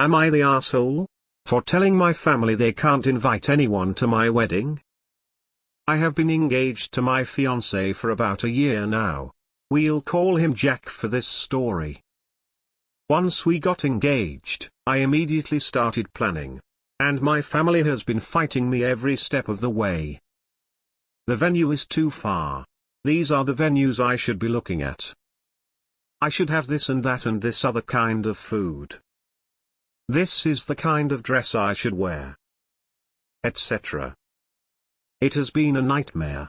Am I the asshole for telling my family they can't invite anyone to my wedding? I have been engaged to my fiancé for about a year now. We'll call him Jack for this story. Once we got engaged, I immediately started planning. And my family has been fighting me every step of the way. The venue is too far. These are the venues I should be looking at. I should have this and that and this other kind of food. This is the kind of dress I should wear. Etc. It has been a nightmare.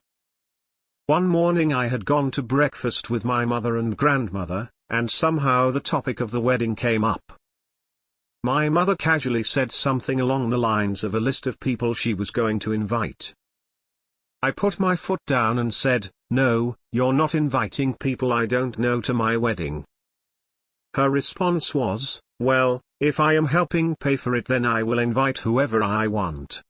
One morning I had gone to breakfast with my mother and grandmother, and somehow the topic of the wedding came up. My mother casually said something along the lines of a list of people she was going to invite. I put my foot down and said, "No, you're not inviting people I don't know to my wedding." Her response was, "Well, if I am helping pay for it then I will invite whoever I want."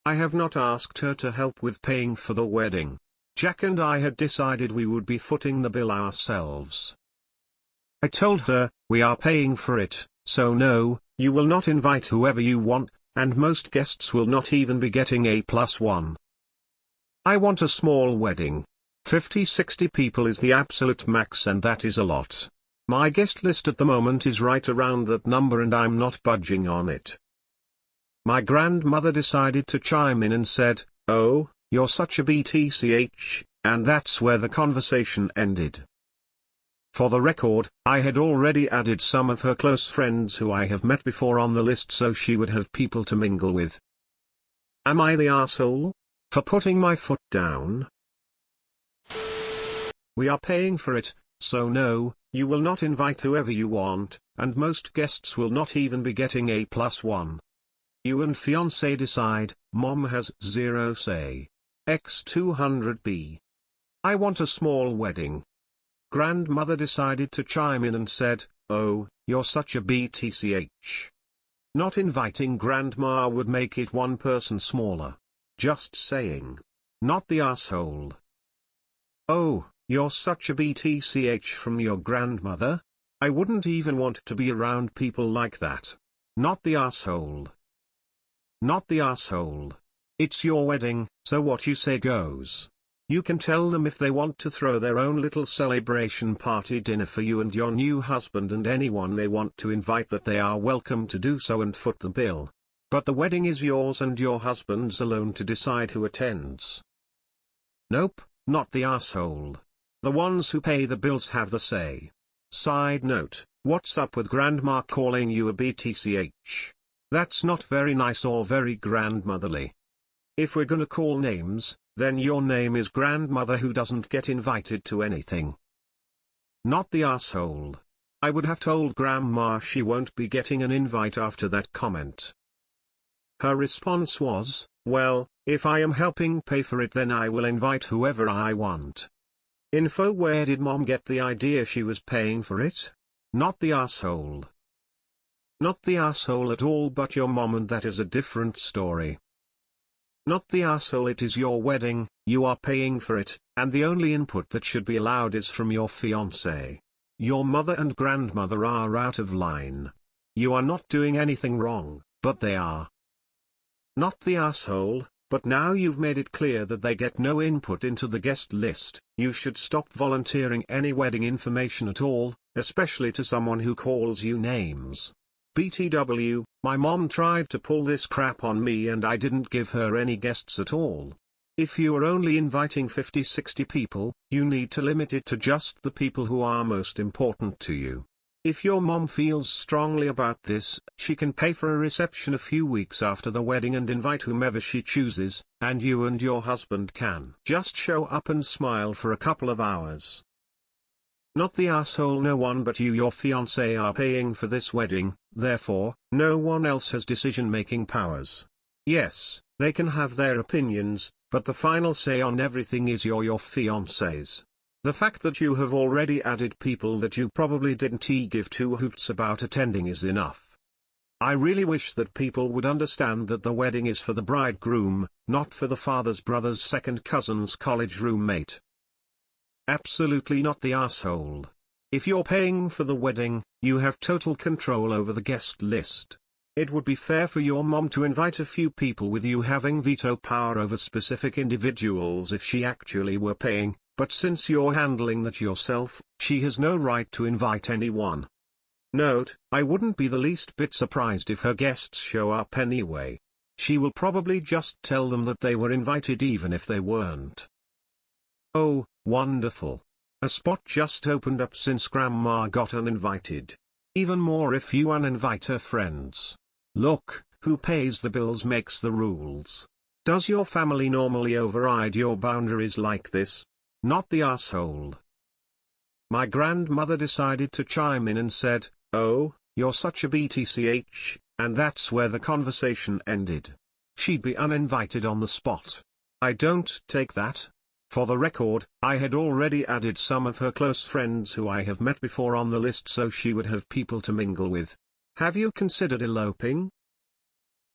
I have not asked her to help with paying for the wedding. Jack and I had decided we would be footing the bill ourselves. I told her, "We are paying for it, so no, you will not invite whoever you want, and most guests will not even be getting A+1. I want a small wedding. 50-60 people is the absolute max and that is a lot. My guest list at the moment is right around that number and I'm not budging on it." My grandmother decided to chime in and said, "Oh, you're such a BTCH," and that's where the conversation ended. For the record, I had already added some of her close friends who I have met before on the list so she would have people to mingle with. Am I the asshole for putting my foot down? We are paying for it, so no, you will not invite whoever you want, and most guests will not even be getting A+1. You and fiancé decide, mom has zero say. X200B. I want a small wedding. Grandmother decided to chime in and said, "Oh, you're such a BTCH. Not inviting grandma would make it one person smaller. Just saying. Not the asshole." Oh, you're such a BTCH from your grandmother? I wouldn't even want to be around people like that. Not the asshole. Not the asshole. It's your wedding, so what you say goes. You can tell them if they want to throw their own little celebration party dinner for you and your new husband and anyone they want to invite that they are welcome to do so and foot the bill. But the wedding is yours and your husband's alone to decide who attends. Nope, not the asshole. The ones who pay the bills have the say. Side note, what's up with grandma calling you a BTCH? That's not very nice or very grandmotherly. If we're gonna call names, then your name is grandmother who doesn't get invited to anything. Not the asshole. I would have told grandma she won't be getting an invite after that comment. Her response was, "Well, if I am helping pay for it then I will invite whoever I want." Info: where did mom get the idea she was paying for it? Not the asshole. Not the asshole at all, but your mom, and that is a different story. Not the asshole. It is your wedding, you are paying for it, and the only input that should be allowed is from your fiancé. Your mother and grandmother are out of line. You are not doing anything wrong, but they are. Not the asshole, but now you've made it clear that they get no input into the guest list. You should stop volunteering any wedding information at all, especially to someone who calls you names. BTW, my mom tried to pull this crap on me and I didn't give her any guests at all. If you are only inviting 50-60 people, you need to limit it to just the people who are most important to you. If your mom feels strongly about this, she can pay for a reception a few weeks after the wedding and invite whomever she chooses, and you and your husband can just show up and smile for a couple of hours. Not the asshole. No one but you, your fiancé, are paying for this wedding, therefore, no one else has decision-making powers. Yes, they can have their opinions, but the final say on everything is your fiancé's. The fact that you have already added people that you probably didn't give two hoots about attending is enough. I really wish that people would understand that the wedding is for the bridegroom, not for the father's brother's second cousin's college roommate. Absolutely not the asshole. If you're paying for the wedding, you have total control over the guest list. It would be fair for your mom to invite a few people with you having veto power over specific individuals if she actually were paying, but since you're handling that yourself, she has no right to invite anyone. Note, I wouldn't be the least bit surprised if her guests show up anyway. She will probably just tell them that they were invited even if they weren't. Oh, wonderful. A spot just opened up since Grandma got uninvited. Even more if you uninvite her friends. Look, who pays the bills makes the rules. Does your family normally override your boundaries like this? Not the asshole. My grandmother decided to chime in and said, "Oh, you're such a BTCH," and that's where the conversation ended. She'd be uninvited on the spot. I don't take that. For the record, I had already added some of her close friends who I have met before on the list so she would have people to mingle with. Have you considered eloping?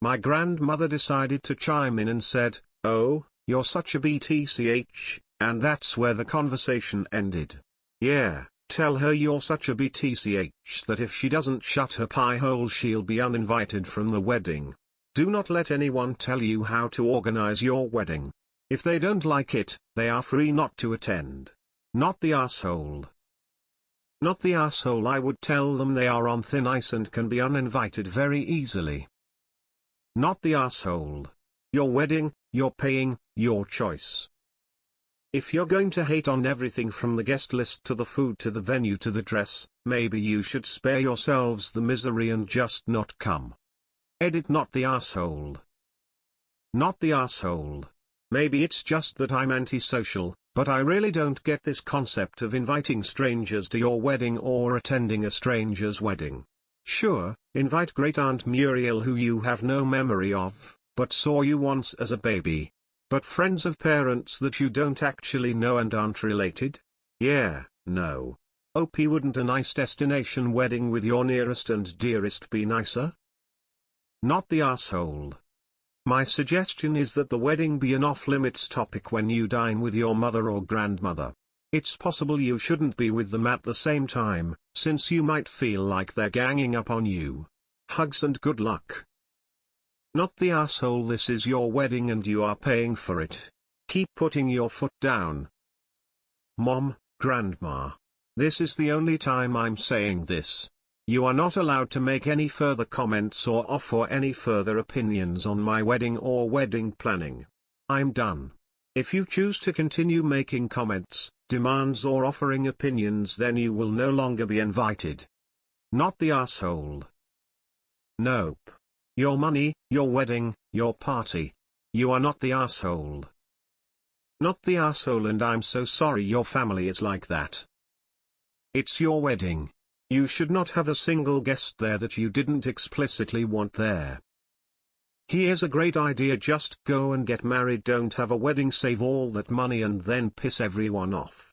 My grandmother decided to chime in and said, "Oh, you're such a BTCH," and that's where the conversation ended. Yeah, tell her you're such a BTCH that if she doesn't shut her pie hole she'll be uninvited from the wedding. Do not let anyone tell you how to organize your wedding. If they don't like it, they are free not to attend. Not the asshole. Not the asshole. I would tell them they are on thin ice and can be uninvited very easily. Not the asshole. Your wedding, you're paying, your choice. If you're going to hate on everything from the guest list to the food to the venue to the dress, maybe you should spare yourselves the misery and just not come. Edit. Not the asshole. Not the asshole. Maybe it's just that I'm antisocial, but I really don't get this concept of inviting strangers to your wedding or attending a stranger's wedding. Sure, invite Great Aunt Muriel who you have no memory of, but saw you once as a baby. But friends of parents that you don't actually know and aren't related? Yeah, no. OP, wouldn't a nice destination wedding with your nearest and dearest be nicer? Not the asshole. My suggestion is that the wedding be an off-limits topic when you dine with your mother or grandmother. It's possible you shouldn't be with them at the same time, since you might feel like they're ganging up on you. Hugs and good luck. Not the asshole. This is your wedding and you are paying for it. Keep putting your foot down. Mom, Grandma. This is the only time I'm saying this. You are not allowed to make any further comments or offer any further opinions on my wedding or wedding planning. I'm done. If you choose to continue making comments, demands or offering opinions, then you will no longer be invited. Not the asshole. Nope. Your money, your wedding, your party. You are not the asshole. Not the asshole, and I'm so sorry your family is like that. It's your wedding. You should not have a single guest there that you didn't explicitly want there. Here's a great idea: just go and get married, don't have a wedding, save all that money and then piss everyone off.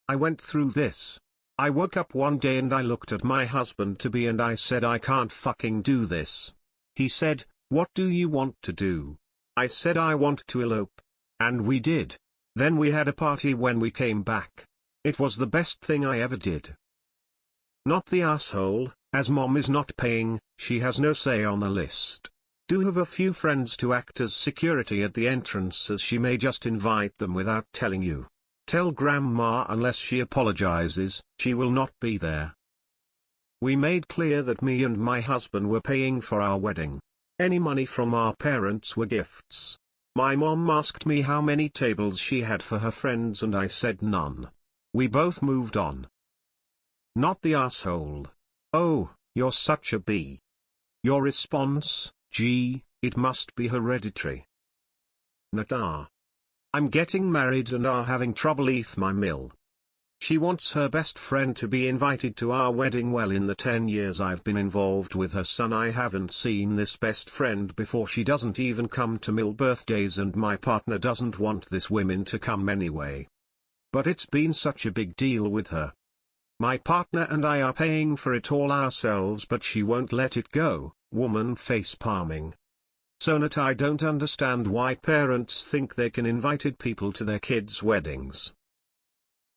I went through this. I woke up one day and I looked at my husband-to-be and I said, I can't fucking do this. He said, what do you want to do? I said, I want to elope. And we did. Then we had a party when we came back. It was the best thing I ever did. Not the asshole, as mom is not paying, she has no say on the list. Do have a few friends to act as security at the entrance, as she may just invite them without telling you. Tell grandma unless she apologizes, she will not be there. We made clear that me and my husband were paying for our wedding. Any money from our parents were gifts. My mom asked me how many tables she had for her friends and I said none. We both moved on. Not the asshole. Oh, you're such a B. Your response, gee, it must be hereditary. Not I'm getting married and are having trouble with my mill. She wants her best friend to be invited to our wedding. Well, in the 10 years I've been involved with her son, I haven't seen this best friend before. She doesn't even come to mill birthdays and my partner doesn't want this woman to come anyway. But it's been such a big deal with her. My partner and I are paying for it all ourselves, but she won't let it go. Woman face palming. So Nat, I don't understand why parents think they can invite people to their kids' weddings.